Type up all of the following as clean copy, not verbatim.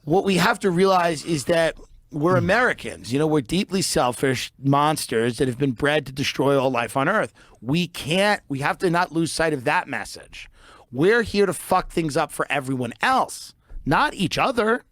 what we have to realize is that we're Americans. You know, we're deeply selfish monsters that have been bred to destroy all life on Earth. We have to not lose sight of that message. We're here to fuck things up for everyone else, not each other.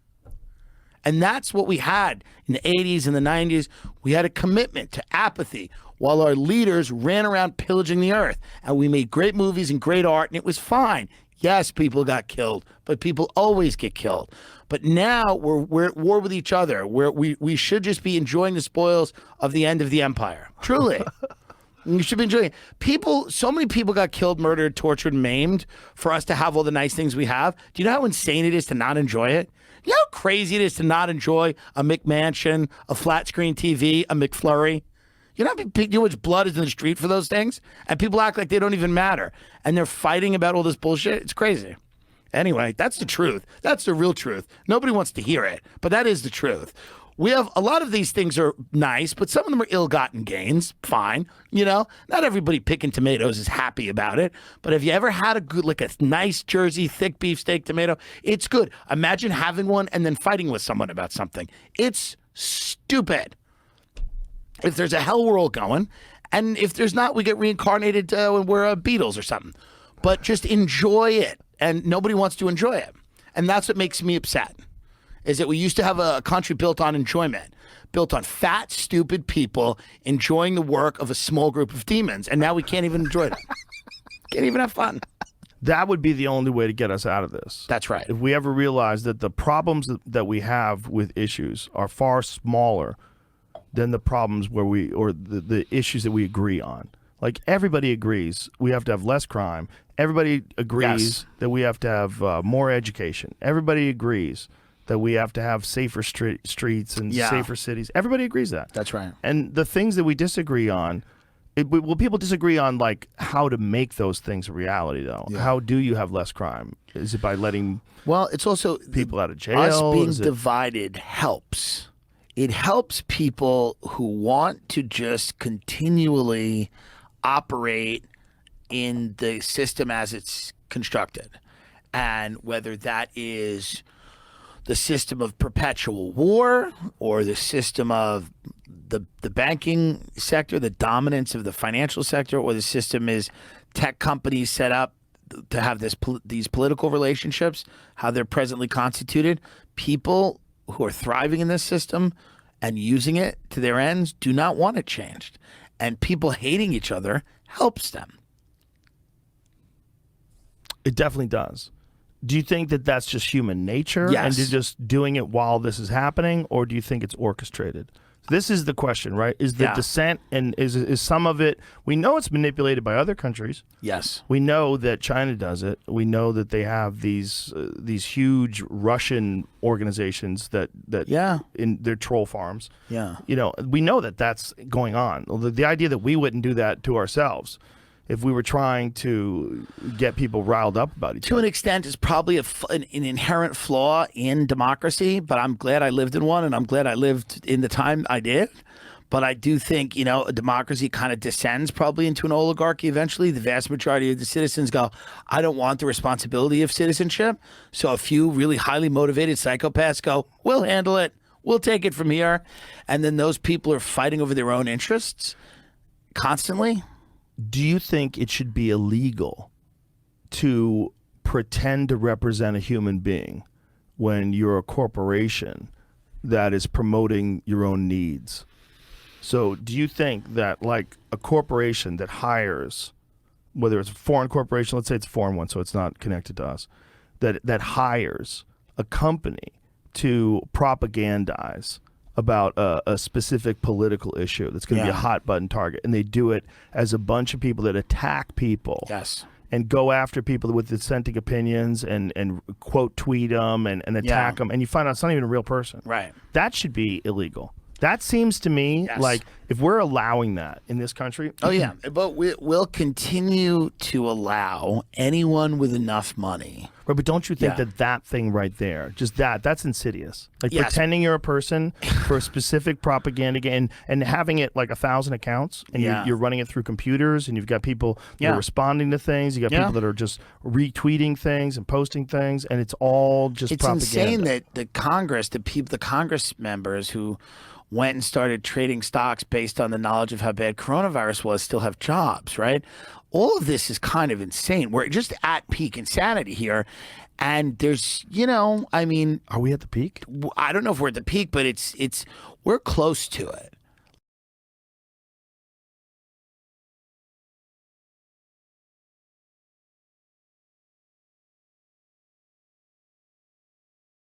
And that's what we had in the 80s and the 90s. We had a commitment to apathy while our leaders ran around pillaging the earth. And we made great movies and great art, and it was fine. Yes, people got killed, but people always get killed. But now we're at war with each other. We should just be enjoying the spoils of the end of the empire. Truly. You should be enjoying it. So many people got killed, murdered, tortured, maimed for us to have all the nice things we have. Do you know how insane it is to not enjoy it? You know how crazy it is to not enjoy a McMansion, a flat screen TV, a McFlurry? You know how much blood is in the street for those things? And people act like they don't even matter. And they're fighting about all this bullshit. It's crazy. Anyway, that's the truth. That's the real truth. Nobody wants to hear it, but that is the truth. We have a lot of these things are nice, but some of them are ill-gotten gains. Fine, you know. Not everybody picking tomatoes is happy about it. But have you ever had a nice Jersey thick beef steak tomato? It's good. Imagine having one and then fighting with someone about something. It's stupid. If there's a hell, we're all going, and if there's not, we get reincarnated when we're Beatles or something. But just enjoy it, and nobody wants to enjoy it, and that's what makes me upset. Is that we used to have a country built on enjoyment, built on fat, stupid people enjoying the work of a small group of demons, and now we can't even enjoy them. Can't even have fun. That would be the only way to get us out of this. That's right. If we ever realize that the problems that we have with issues are far smaller than the problems the issues that we agree on. Like, everybody agrees we have to have less crime. Everybody agrees that we have to have more education. Everybody agrees that we have to have safer streets and safer cities. Everybody agrees that. That's right. And the things that we disagree on, people disagree on, like, how to make those things a reality, though. Yeah. How do you have less crime? Is it by letting it's also people out of jail? Us being divided helps. It helps people who want to just continually operate in the system as it's constructed. And whether that is the system of perpetual war or the system of the banking sector, the dominance of the financial sector, or the system is tech companies set up to have these political relationships, how they're presently constituted. People who are thriving in this system and using it to their ends do not want it changed. And people hating each other helps them. It definitely does. Do you think that that's just human nature? Yes. And you're just doing it while this is happening, or do you think it's orchestrated? This is the question, right? Is the dissent, and is some of it, we know it's manipulated by other countries. Yes. We know that China does it. We know that they have these huge Russian organizations that in their troll farms. Yeah. You know, we know that that's going on. The idea that we wouldn't do that to ourselves if we were trying to get people riled up about each other. To an extent, is probably an inherent flaw in democracy, but I'm glad I lived in one, and I'm glad I lived in the time I did. But I do think, you know, a democracy kind of descends probably into an oligarchy eventually. The vast majority of the citizens go, I don't want the responsibility of citizenship. So a few really highly motivated psychopaths go, we'll handle it. We'll take it from here. And then those people are fighting over their own interests constantly. Do you think it should be illegal to pretend to represent a human being when you're a corporation that is promoting your own needs? So do you think that, like, a corporation that hires, whether it's a foreign corporation, let's say it's a foreign one, so it's not connected to us, that hires a company to propagandize about a specific political issue that's going to be a hot button target, and they do it as a bunch of people that attack people and go after people with dissenting opinions and quote tweet them and attack them, and you find out it's not even a real person. Right. That should be illegal. That seems to me like if we're allowing that in this country, Oh yeah, but we'll continue to allow anyone with enough money. right, but don't you think Yeah. that thing right there, just that's insidious. Like Yes. pretending you're a person for a specific propaganda and having it like 1,000 accounts and Yeah. you're running it through computers and you've got people that Yeah. are responding to things. You got Yeah. people that are just retweeting things and posting things, and it's all just It's propaganda. insane that the Congress, the Congress members who went and started trading stocks based on the knowledge of how bad coronavirus was still have jobs, right? All of this is kind of insane. We're just at peak insanity here. And there's, I mean, Are we at the peak? I don't know if we're at the peak, but we're close to it.